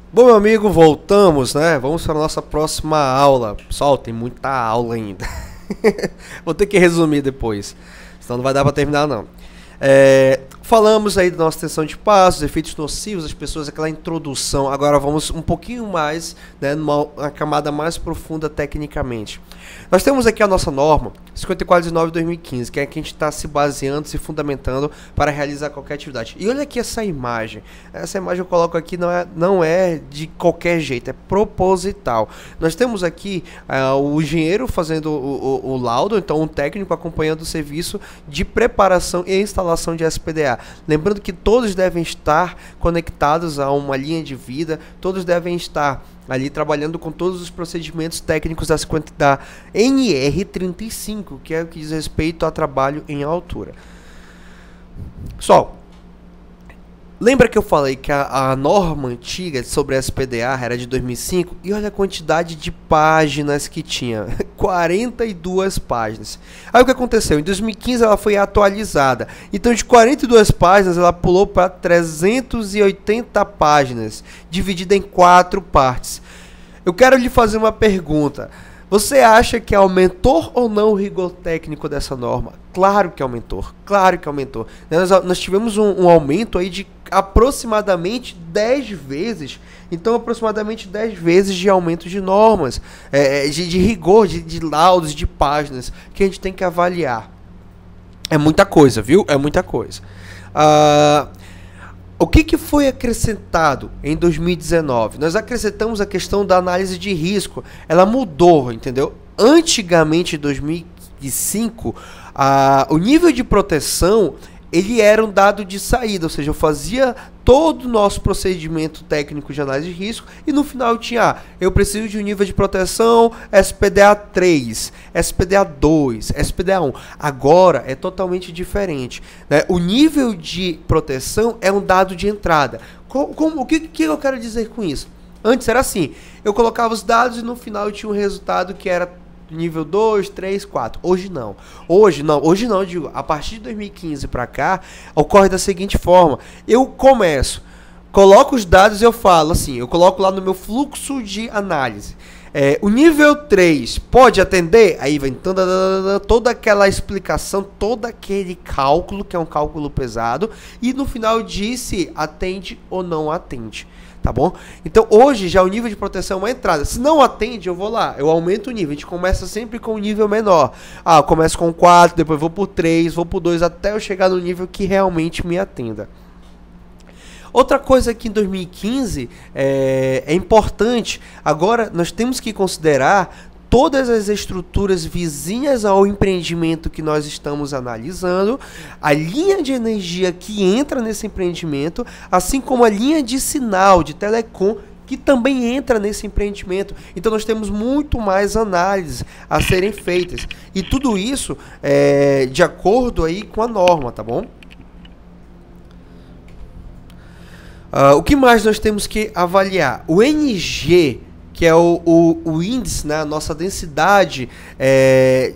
Bom, meu amigo, voltamos, né? Vamos para a nossa próxima aula. Pessoal, tem muita aula ainda. Vou ter que resumir depois, senão não vai dar para terminar, não. Falamos aí da nossa tensão de passos, efeitos nocivos das pessoas, aquela introdução. Agora vamos um pouquinho mais, né, uma camada mais profunda tecnicamente. Nós temos aqui a nossa norma 54/9/2015, que é a que a gente está se baseando, se fundamentando para realizar qualquer atividade. E olha aqui essa imagem. Essa imagem eu coloco aqui, não é de qualquer jeito, é proposital. Nós temos aqui o engenheiro fazendo o laudo, então um técnico acompanhando o serviço de preparação e instalação de SPDA. Lembrando que todos devem estar conectados a uma linha de vida, todos devem estar ali trabalhando com todos os procedimentos técnicos da NR35, que é o que diz respeito a trabalho em altura. Pessoal, lembra que eu falei que a norma antiga sobre a SPDA era de 2005? E olha a quantidade de páginas que tinha. 42 páginas. Aí o que aconteceu? Em 2015 ela foi atualizada. Então de 42 páginas ela pulou para 380 páginas, dividida em 4 partes. Eu quero lhe fazer uma pergunta. Você acha que aumentou ou não o rigor técnico dessa norma? Claro que aumentou, claro que aumentou. Nós tivemos um aumento aí de aproximadamente 10 vezes. Então, aproximadamente 10 vezes de aumento de normas, de rigor, de laudos, de páginas, que a gente tem que avaliar. É muita coisa, viu? É muita coisa. O que foi acrescentado em 2019? Nós acrescentamos a questão da análise de risco. Ela mudou, entendeu? Antigamente, em 2005, o nível de proteção ele era um dado de saída, ou seja, eu fazia todo o nosso procedimento técnico de análise de risco e no final eu tinha, eu preciso de um nível de proteção SPDA 3, SPDA 2, SPDA 1. Agora é totalmente diferente, né? O nível de proteção é um dado de entrada. O que eu quero dizer com isso? Antes era assim, eu colocava os dados e no final eu tinha um resultado que era nível 2, 3, 4. Hoje não. Hoje não, digo, a partir de 2015 para cá, ocorre da seguinte forma. Eu coloco os dados e eu falo assim, eu coloco lá no meu fluxo de análise. O nível 3 pode atender? Aí vem toda aquela explicação, todo aquele cálculo, que é um cálculo pesado, e no final diz se atende ou não atende. Tá bom? Então hoje já o nível de proteção é uma entrada. Se não atende, eu vou lá, eu aumento o nível. A gente começa sempre com um nível menor. Eu começo com 4, depois vou por 3, vou por 2, até eu chegar no nível que realmente me atenda. Outra coisa que em 2015 é importante, agora nós temos que considerar todas as estruturas vizinhas ao empreendimento que nós estamos analisando, a linha de energia que entra nesse empreendimento, assim como a linha de sinal de telecom que também entra nesse empreendimento. Então nós temos muito mais análises a serem feitas. E tudo isso de acordo aí com a norma, tá bom? O que mais nós temos que avaliar? O NG, que é o índice, né, a nossa densidade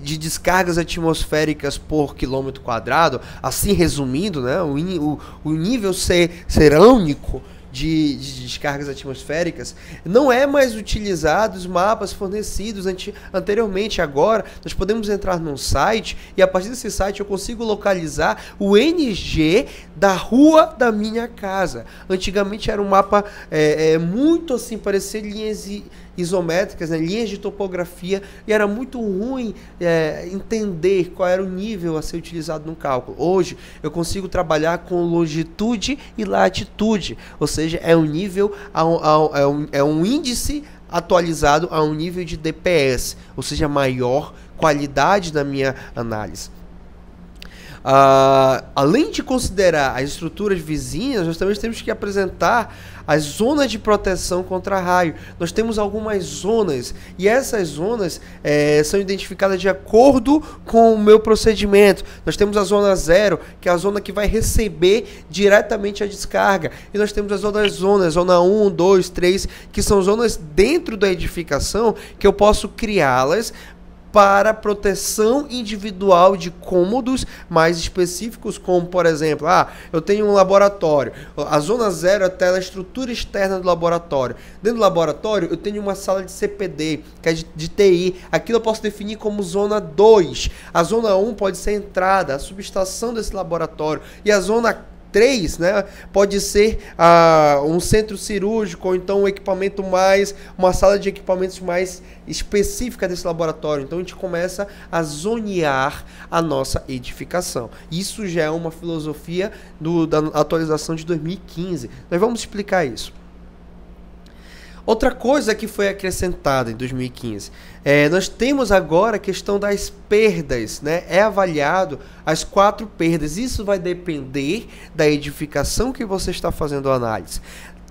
de descargas atmosféricas por quilômetro quadrado, assim resumindo, né, o nível cerâmico de descargas atmosféricas, não é mais utilizado os mapas fornecidos anteriormente. Agora, nós podemos entrar num site e a partir desse site eu consigo localizar o NG da rua da minha casa. Antigamente era um mapa muito assim, parecia linhas isométricas, né, linhas de topografia, e era muito ruim entender qual era o nível a ser utilizado no cálculo. Hoje eu consigo trabalhar com longitude e latitude, ou seja, é um nível, é um índice atualizado a um nível de DPS, ou seja, maior qualidade da minha análise. Além de considerar as estruturas vizinhas, nós também temos que apresentar as zonas de proteção contra raio. Nós temos algumas zonas e essas zonas são identificadas de acordo com o meu procedimento. Nós temos a zona 0, que é a zona que vai receber diretamente a descarga. E nós temos as zonas, zona 1, 2, 3, que são zonas dentro da edificação que eu posso criá-las para proteção individual de cômodos mais específicos, como por exemplo, eu tenho um laboratório, a zona 0 é até a estrutura externa do laboratório. Dentro do laboratório eu tenho uma sala de CPD, que é de TI, aquilo eu posso definir como zona 2. A zona 1 pode ser a entrada, a subestação desse laboratório, e a zona 3, né, pode ser um centro cirúrgico, ou então uma sala de equipamentos mais específica desse laboratório. Então a gente começa a zonear a nossa edificação. Isso já é uma filosofia da atualização de 2015. Nós vamos explicar isso. Outra coisa que foi acrescentada em 2015, nós temos agora a questão das perdas, né? É avaliado as 4 perdas. Isso vai depender da edificação que você está fazendo a análise.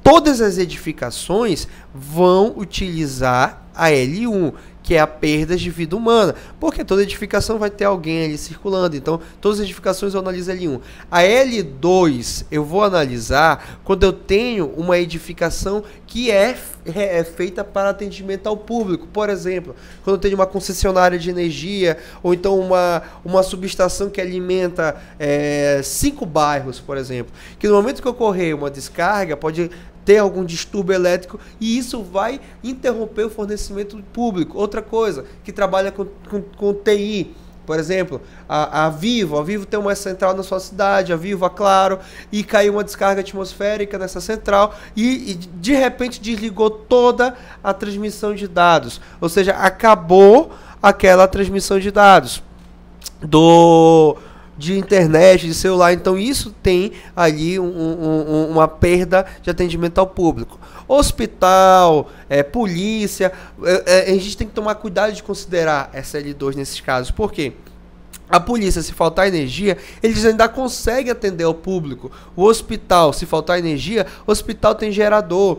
Todas as edificações vão utilizar a L1, que é a perda de vida humana, porque toda edificação vai ter alguém ali circulando, então todas as edificações eu analiso L1. A L2 eu vou analisar quando eu tenho uma edificação que é feita para atendimento ao público, por exemplo, quando eu tenho uma concessionária de energia, ou então uma subestação que alimenta 5 bairros, por exemplo, que no momento que ocorrer uma descarga, pode ter algum distúrbio elétrico e isso vai interromper o fornecimento público. Outra coisa, que trabalha com TI, por exemplo, a Vivo tem uma central na sua cidade, a Vivo, a Claro, e caiu uma descarga atmosférica nessa central e de repente desligou toda a transmissão de dados, ou seja, acabou aquela transmissão de dados de internet, de celular. Então isso tem ali uma perda de atendimento ao público. Hospital, polícia, a gente tem que tomar cuidado de considerar essa L2 nesses casos. Por quê? A polícia, se faltar energia, eles ainda conseguem atender ao público. O hospital, se faltar energia, o hospital tem gerador,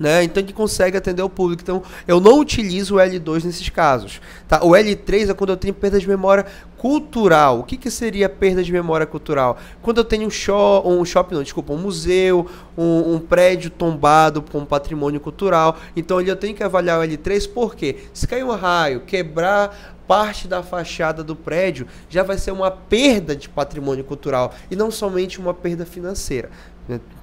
né? Então ele consegue atender o público. Então eu não utilizo o L2 nesses casos, tá? O L3 é quando eu tenho perda de memória cultural. O que seria perda de memória cultural? Quando eu tenho um museu, um prédio tombado com patrimônio cultural. Então ali eu tenho que avaliar o L3, porque se cair um raio, quebrar parte da fachada do prédio, já vai ser uma perda de patrimônio cultural e não somente uma perda financeira.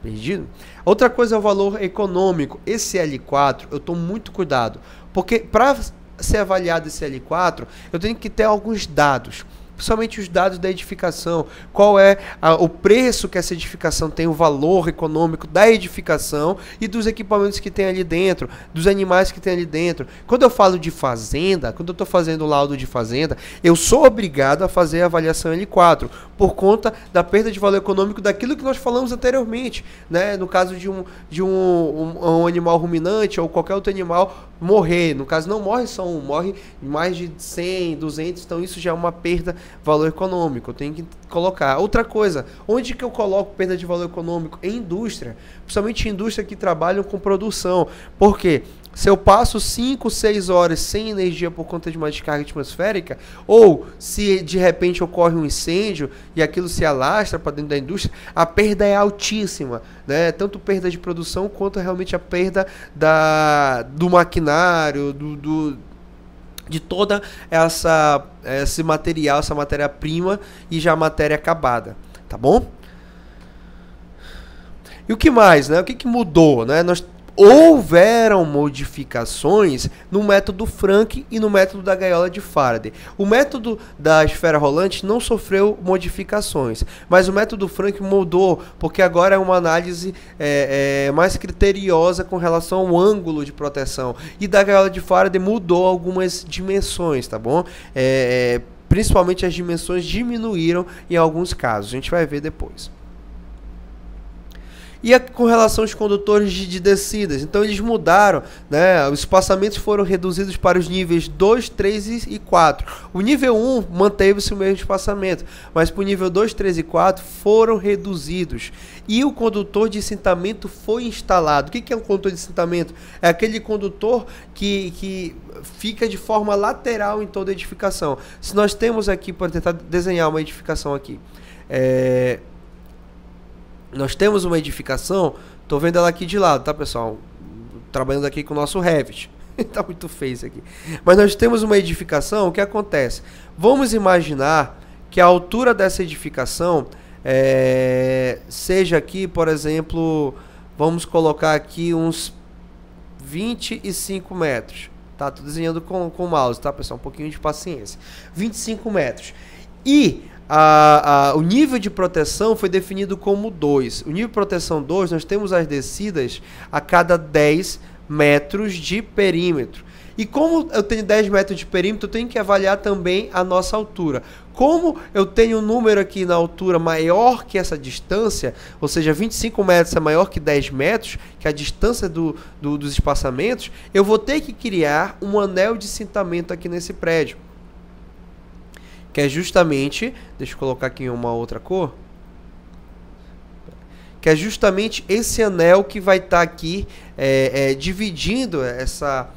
Perdido? Outra coisa é o valor econômico. Esse L4 eu tomo muito cuidado, porque para ser avaliado esse L4 eu tenho que ter alguns dados, principalmente os dados da edificação. Qual é o preço que essa edificação tem, o valor econômico da edificação e dos equipamentos que tem ali dentro, dos animais que tem ali dentro. Quando eu falo de fazenda, quando eu estou fazendo o laudo de fazenda, eu sou obrigado a fazer a avaliação L4, por conta da perda de valor econômico daquilo que nós falamos anteriormente, né? No caso de um animal ruminante ou qualquer outro animal morrer, no caso não morre só um, morre mais de 100, 200, então isso já é uma perda de valor econômico. Eu tenho que colocar. Outra coisa, onde que eu coloco perda de valor econômico? Em indústria, principalmente em indústria que trabalham com produção. Por quê? Se eu passo 5, 6 horas sem energia por conta de uma descarga atmosférica, ou se de repente ocorre um incêndio e aquilo se alastra para dentro da indústria, a perda é altíssima, né? Tanto perda de produção quanto realmente a perda do maquinário, de toda esse material, essa matéria-prima e já matéria acabada, tá bom? E o que mais, né? O que mudou, né? Houveram modificações no método Frank e no método da gaiola de Faraday. O método da esfera rolante não sofreu modificações, mas o método Frank mudou, porque agora é uma análise mais criteriosa com relação ao ângulo de proteção. E da gaiola de Faraday mudou algumas dimensões, tá bom? Principalmente as dimensões diminuíram em alguns casos, a gente vai ver depois. E com relação aos condutores de descidas, então eles mudaram, né? Os espaçamentos foram reduzidos para os níveis 2, 3 e 4. O nível 1 manteve-se o mesmo espaçamento, mas para o nível 2, 3 e 4 foram reduzidos. E o condutor de cintamento foi instalado. O que é um condutor de cintamento? É aquele condutor que fica de forma lateral em toda a edificação. Se nós temos aqui, para tentar desenhar uma edificação aqui, nós temos uma edificação, estou vendo ela aqui de lado, tá, pessoal? Trabalhando aqui com o nosso Revit. Tá muito feio isso aqui. Mas nós temos uma edificação, o que acontece? Vamos imaginar que a altura dessa edificação seja aqui, por exemplo, vamos colocar aqui uns 25 metros. Tá? Tô desenhando com o mouse, tá, pessoal? Um pouquinho de paciência. 25 metros. E o nível de proteção foi definido como 2. O nível de proteção 2, nós temos as descidas a cada 10 metros de perímetro. E como eu tenho 10 metros de perímetro, eu tenho que avaliar também a nossa altura. Como eu tenho um número aqui na altura maior que essa distância, ou seja, 25 metros é maior que 10 metros, que é a distância dos espaçamentos, eu vou ter que criar um anel de cintamento aqui nesse prédio. Que é justamente, deixa eu colocar aqui em uma outra cor, que é justamente esse anel que vai estar aqui dividindo essa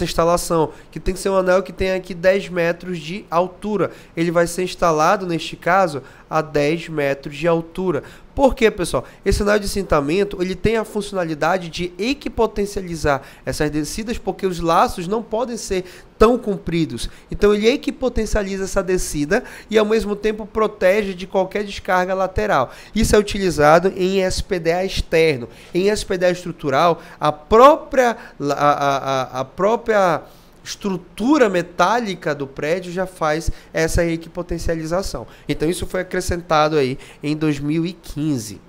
instalação, que tem que ser um anel que tem aqui 10 metros de altura. Ele vai ser instalado, neste caso, a 10 metros de altura. Por quê, pessoal? Esse anel de cintamento, ele tem a funcionalidade de equipotencializar essas descidas, porque os laços não podem ser tão compridos. Então, ele equipotencializa essa descida e, ao mesmo tempo, protege de qualquer descarga lateral. Isso é utilizado em SPDA externo. Em SPDA estrutural, a própria estrutura metálica do prédio já faz essa equipotencialização. Então isso foi acrescentado aí em 2015.